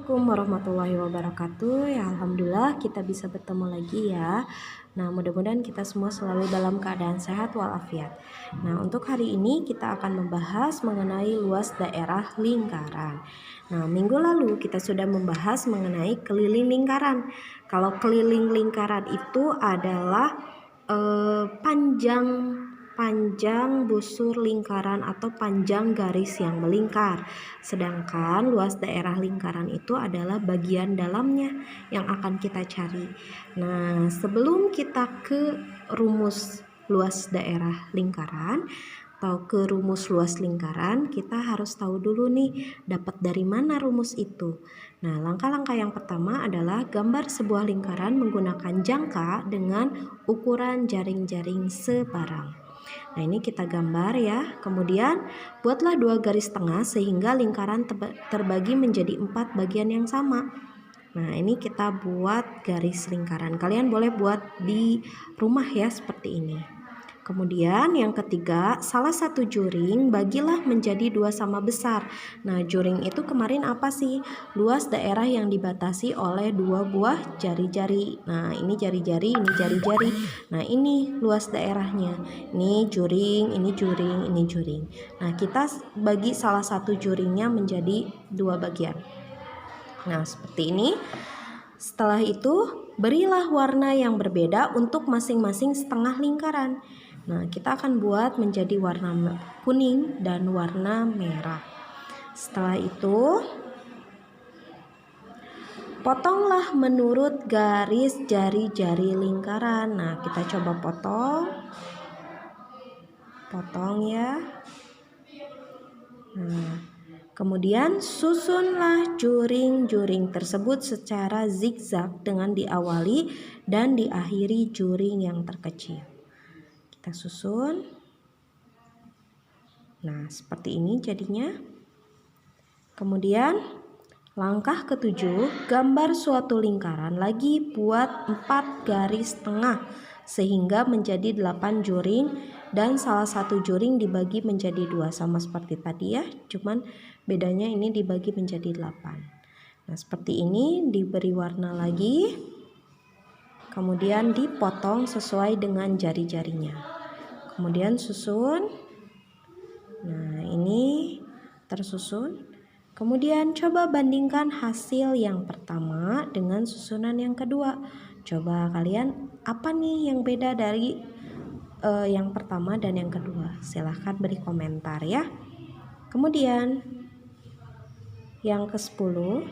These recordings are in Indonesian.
Assalamualaikum warahmatullahi wabarakatuh. Ya, alhamdulillah kita bisa bertemu lagi ya. Nah, mudah-mudahan kita semua selalu dalam keadaan sehat walafiat. Nah, untuk hari ini kita akan membahas mengenai luas daerah lingkaran. Nah, minggu lalu kita sudah membahas mengenai keliling lingkaran. Kalau keliling lingkaran itu adalah panjang busur lingkaran atau panjang garis yang melingkar. Sedangkan luas daerah lingkaran itu adalah bagian dalamnya yang akan kita cari. Nah, sebelum kita ke rumus luas daerah lingkaran atau ke rumus luas lingkaran, kita harus tahu dulu nih dapat dari mana rumus itu. Nah, langkah-langkah yang pertama adalah gambar sebuah lingkaran menggunakan jangka dengan ukuran jaring-jaring sebarang. Nah, ini kita gambar ya. Kemudian buatlah dua garis tengah sehingga lingkaran terbagi menjadi 4 bagian yang sama. Nah, ini kita buat garis lingkaran. Kalian boleh buat di rumah ya seperti ini. Kemudian yang ketiga, salah satu juring bagilah menjadi 2 sama besar. Nah, juring itu kemarin apa sih? Luas daerah yang dibatasi oleh 2 buah jari-jari. Nah, ini jari-jari, ini jari-jari. Nah, ini luas daerahnya. Ini juring, ini juring, ini juring. Nah, kita bagi salah satu juringnya menjadi 2 bagian. Nah, seperti ini. Setelah itu, berilah warna yang berbeda untuk masing-masing setengah lingkaran. Nah, kita akan buat menjadi warna kuning dan warna merah. Setelah itu, potonglah menurut garis jari-jari lingkaran. Nah, kita coba potong ya. Nah, kemudian susunlah juring-juring tersebut secara zigzag dengan diawali dan diakhiri juring yang terkecil. Kita susun. Nah, seperti ini jadinya. Kemudian langkah ketujuh, gambar suatu lingkaran lagi, buat 4 garis tengah sehingga menjadi 8 juring dan salah satu juring dibagi menjadi 2 sama seperti tadi ya, cuman bedanya ini dibagi menjadi 8. Nah, seperti ini diberi warna lagi. Kemudian dipotong sesuai dengan jari-jarinya. Kemudian susun. Nah, ini tersusun. Kemudian coba bandingkan hasil yang pertama dengan susunan yang kedua. Coba kalian apa nih yang beda dari yang pertama dan yang kedua? Silahkan beri komentar ya. Kemudian yang ke-10,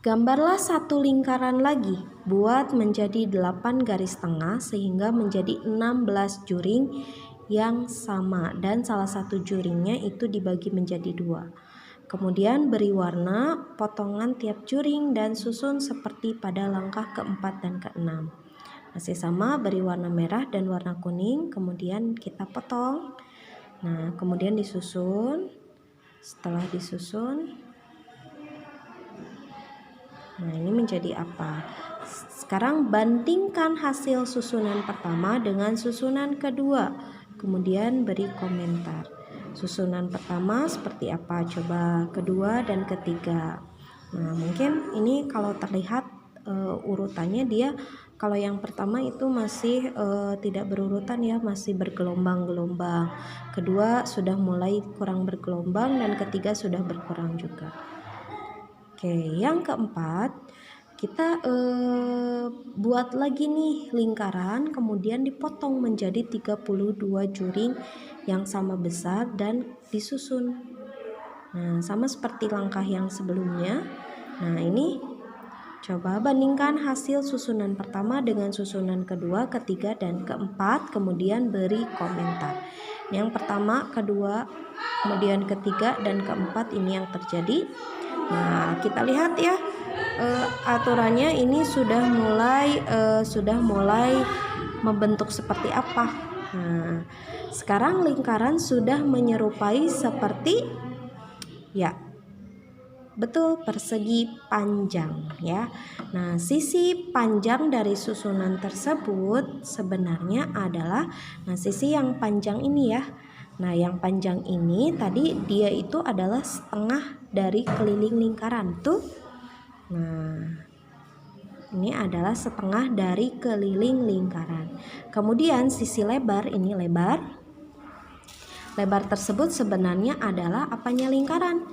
gambarlah satu lingkaran lagi, buat menjadi 8 garis tengah sehingga menjadi 16 juring yang sama dan salah satu juringnya itu dibagi menjadi 2. Kemudian beri warna potongan tiap juring dan susun seperti pada langkah keempat dan keenam. Masih sama, beri warna merah dan warna kuning, kemudian kita potong. Nah, kemudian disusun. Setelah disusun, nah ini menjadi apa? Sekarang bandingkan hasil susunan pertama dengan susunan kedua. Kemudian beri komentar. Susunan pertama seperti apa? Coba kedua dan ketiga. Nah, mungkin ini kalau terlihat urutannya dia kalau yang pertama itu masih tidak berurutan ya, masih bergelombang-gelombang. Kedua sudah mulai kurang bergelombang dan ketiga sudah berkurang juga. Oke, yang keempat, kita buat lagi nih lingkaran, kemudian dipotong menjadi 32 juring yang sama besar dan disusun. Nah, sama seperti langkah yang sebelumnya. Nah, ini coba bandingkan hasil susunan pertama dengan susunan kedua, ketiga, dan keempat, kemudian beri komentar. Yang pertama, kedua, kemudian ketiga, dan keempat ini yang terjadi. Nah, kita lihat ya, aturannya ini sudah mulai membentuk seperti apa. Nah, sekarang lingkaran sudah menyerupai seperti ya, betul, persegi panjang ya. Nah, sisi panjang dari susunan tersebut sebenarnya adalah sisi yang panjang ini ya. Nah, yang panjang ini tadi dia itu adalah setengah dari keliling lingkaran tuh. Nah, ini adalah setengah dari keliling lingkaran. Kemudian sisi lebar, ini lebar. Lebar tersebut sebenarnya adalah apanya lingkaran?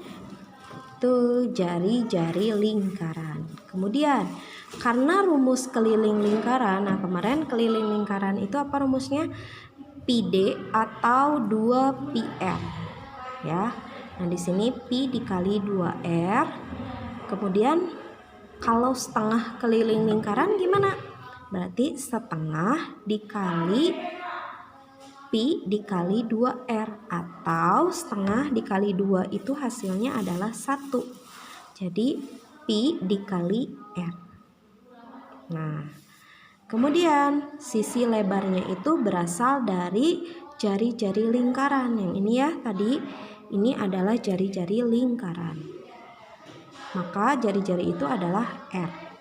Itu jari-jari lingkaran. Kemudian karena rumus keliling lingkaran, nah kemarin keliling lingkaran itu apa rumusnya? Pi D atau 2πr ya. Nah di sini pi dikali 2r. Kemudian kalau setengah keliling lingkaran gimana? Berarti setengah dikali pi dikali 2r, atau setengah dikali 2 itu hasilnya adalah 1. Jadi pi dikali r. Nah, kemudian sisi lebarnya itu berasal dari jari-jari lingkaran. Yang ini ya tadi, ini adalah jari-jari lingkaran. Maka jari-jari itu adalah r.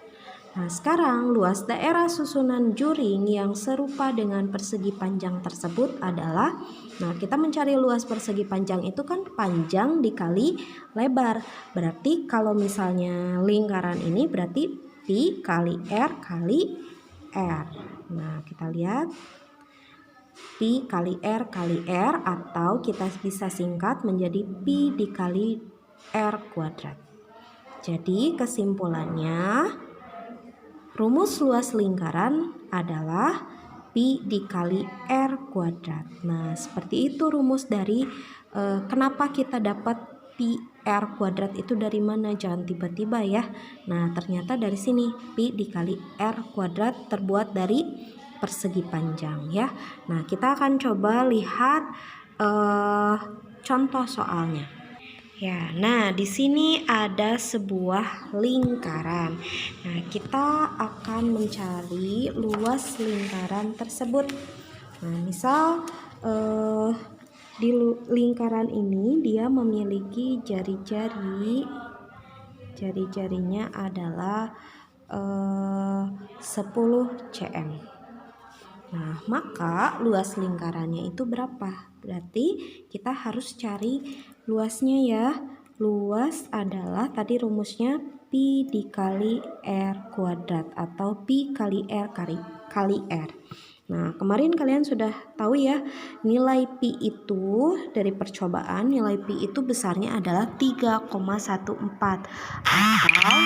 Nah, sekarang luas daerah susunan juring yang serupa dengan persegi panjang tersebut adalah, nah kita mencari luas persegi panjang itu kan panjang dikali lebar. Berarti kalau misalnya lingkaran ini berarti pi kali r kali r. Nah, kita lihat pi kali r kali r, atau kita bisa singkat menjadi pi dikali r kuadrat. Jadi kesimpulannya, rumus luas lingkaran adalah pi dikali r kuadrat. Nah, seperti itu rumus dari kenapa kita dapat pi r kuadrat itu dari mana? Jangan tiba-tiba ya. Nah, ternyata dari sini pi dikali r kuadrat terbuat dari persegi panjang ya. Nah, kita akan coba lihat contoh soalnya. Ya, nah di sini ada sebuah lingkaran. Nah, kita akan mencari luas lingkaran tersebut. Nah, misal di lingkaran ini dia memiliki jari-jari. Jari-jarinya adalah 10 cm. Nah, maka luas lingkarannya itu berapa? Berarti kita harus cari luasnya ya. Luas adalah tadi rumusnya pi dikali r kuadrat atau pi kali r kali r. Nah, kemarin kalian sudah tahu ya, nilai pi itu dari percobaan, nilai pi itu besarnya adalah 3,14 atau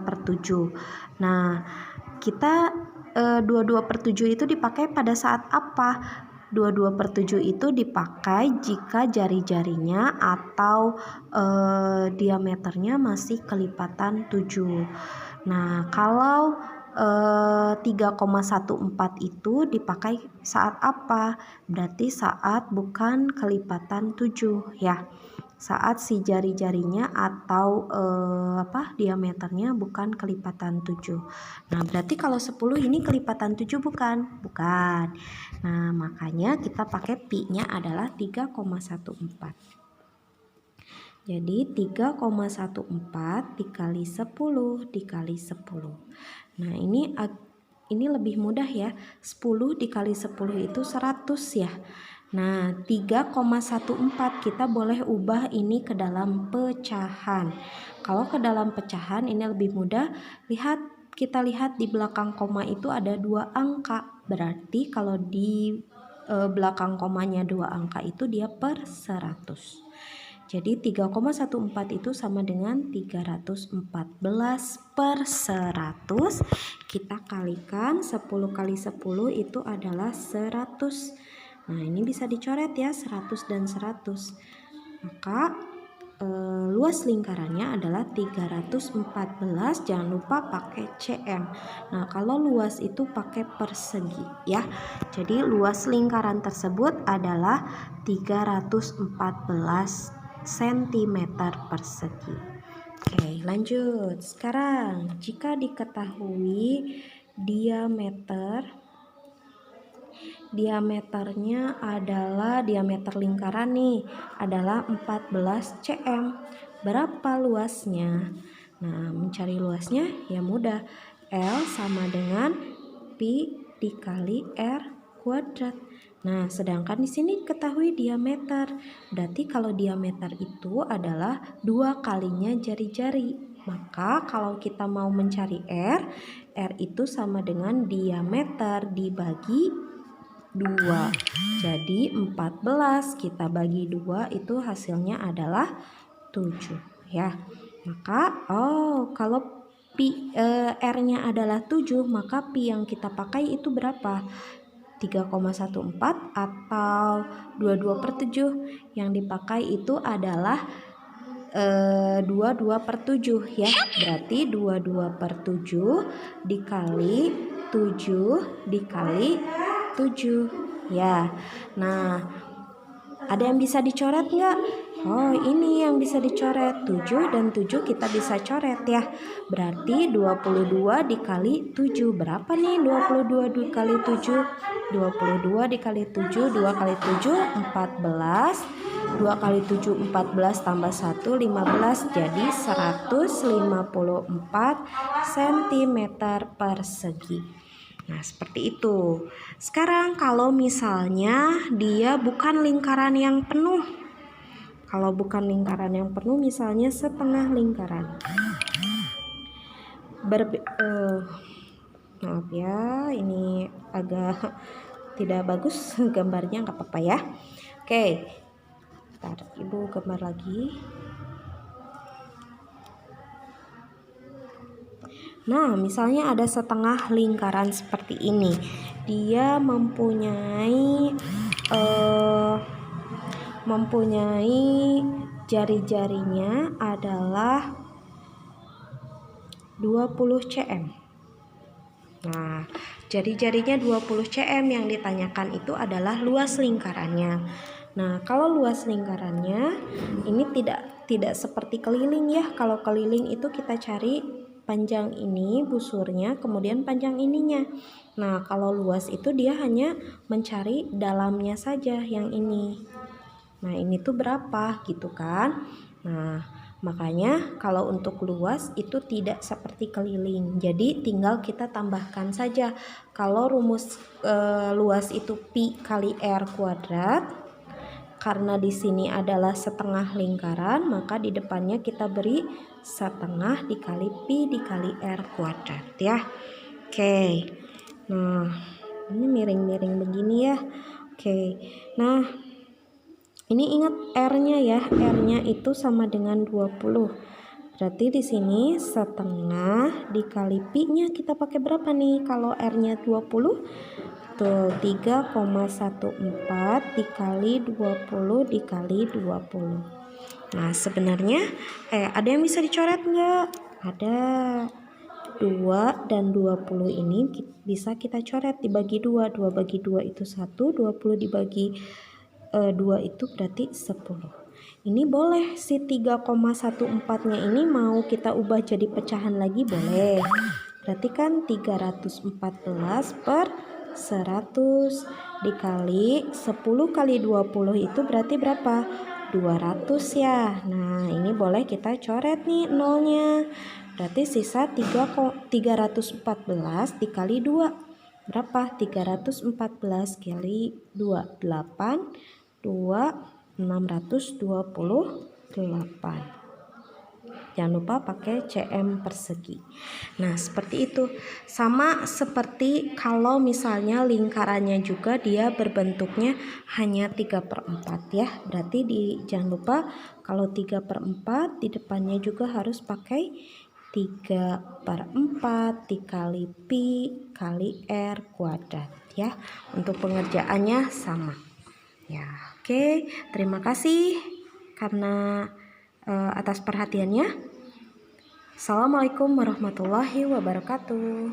22/7. Nah, kita 22/7 itu dipakai pada saat apa? 22/7 itu dipakai jika jari-jarinya atau diameternya masih kelipatan 7. Nah, kalau 3,14 itu dipakai saat apa? Berarti saat bukan kelipatan 7 ya. Saat si jari-jarinya atau diameternya bukan kelipatan 7. Nah, berarti kalau 10 ini kelipatan 7 bukan? Bukan. Nah, makanya kita pakai pi-nya adalah 3,14. Jadi 3,14 dikali 10 dikali 10. Nah, ini lebih mudah ya. 10 dikali 10 itu 100 ya. Nah, 3,14 kita boleh ubah ini ke dalam pecahan. Kalau ke dalam pecahan ini lebih mudah. Kita lihat di belakang koma itu ada 2 angka. Berarti kalau di belakang komanya 2 angka itu dia per 100. Jadi 3,14 itu sama dengan 314/100. Kita kalikan 10 kali 10 itu adalah 100. Nah, ini bisa dicoret ya, 100 dan 100. Maka luas lingkarannya adalah 314. Jangan lupa pakai cm. Nah, kalau luas itu pakai persegi ya. Jadi luas lingkaran tersebut adalah 314 cm persegi. Oke, lanjut. Sekarang jika diketahui diameternya adalah diameter lingkaran nih adalah 14 cm. Berapa luasnya? Nah, mencari luasnya ya mudah. L sama dengan pi dikali r kuadrat. Nah, sedangkan di sini ketahui diameter. Berarti kalau diameter itu adalah 2 kalinya jari-jari. Maka kalau kita mau mencari R itu sama dengan diameter dibagi 2. Jadi 14 kita bagi 2 itu hasilnya adalah 7 ya. Maka kalau R-nya adalah 7, maka pi yang kita pakai itu berapa? 3,14 atau 22/7. Yang dipakai itu adalah 22/7 ya. Berarti 22/7 dikali 7 dikali 7 ya. Nah, ada yang bisa dicoret nggak? Oh, ini yang bisa dicoret. 7 dan 7 kita bisa coret ya. Berarti 22 dikali 7. Berapa nih 22 dikali 7? 22 dikali 7, 2 kali 7, 14. 2 kali 7, 14 tambah 1, 15. Jadi 154 cm persegi. Nah, seperti itu. Sekarang kalau misalnya dia bukan lingkaran yang penuh. Kalau bukan lingkaran yang penuh, misalnya setengah lingkaran. Maaf ya, ini agak tidak bagus gambarnya, nggak apa-apa ya. Oke, ntar Ibu gambar lagi. Nah, misalnya ada setengah lingkaran seperti ini. Dia mempunyai jari-jarinya adalah 20 cm. Nah, jari-jarinya 20 cm, yang ditanyakan itu adalah luas lingkarannya. Nah, kalau luas lingkarannya ini tidak seperti keliling ya. Kalau keliling itu kita cari panjang ini busurnya, kemudian panjang ininya. Nah, kalau luas itu dia hanya mencari dalamnya saja yang ini. Nah, ini tuh berapa gitu kan. Nah, makanya kalau untuk luas itu tidak seperti keliling. Jadi tinggal kita tambahkan saja. Kalau rumus luas itu pi kali R kuadrat. Karena di sini adalah setengah lingkaran, maka di depannya kita beri setengah dikali pi dikali R kuadrat ya. Oke. Nah, ini miring-miring begini ya. Oke. Nah, ini ingat R-nya ya. R-nya itu sama dengan 20. Berarti di sini setengah dikali pi-nya kita pakai berapa nih? Kalau R-nya 20, tuh 3,14 dikali 20 dikali 20. Nah, sebenarnya ada yang bisa dicoret nggak? Ada. 2 dan 20 ini bisa kita coret dibagi 2. 2 bagi 2 itu 1, 20 dibagi 2 itu berarti 10. Ini boleh si 3,14-nya ini mau kita ubah jadi pecahan lagi boleh. Berarti kan 314 per 100 dikali 10 kali 20 itu berarti berapa? 200 ya. Nah, ini boleh kita coret nih nolnya. Berarti sisa 314 dikali 2. Berapa? 314 kali 2, 8, 628. Jangan lupa pakai cm persegi. Nah, seperti itu. Sama seperti kalau misalnya lingkarannya juga dia berbentuknya hanya 3/4 ya. Berarti jangan lupa kalau 3/4 di depannya juga harus pakai 3/4 dikali pi kali R kuadrat ya. Untuk pengerjaannya sama. Ya, oke. Terima kasih karena atas perhatiannya. Assalamualaikum warahmatullahi wabarakatuh.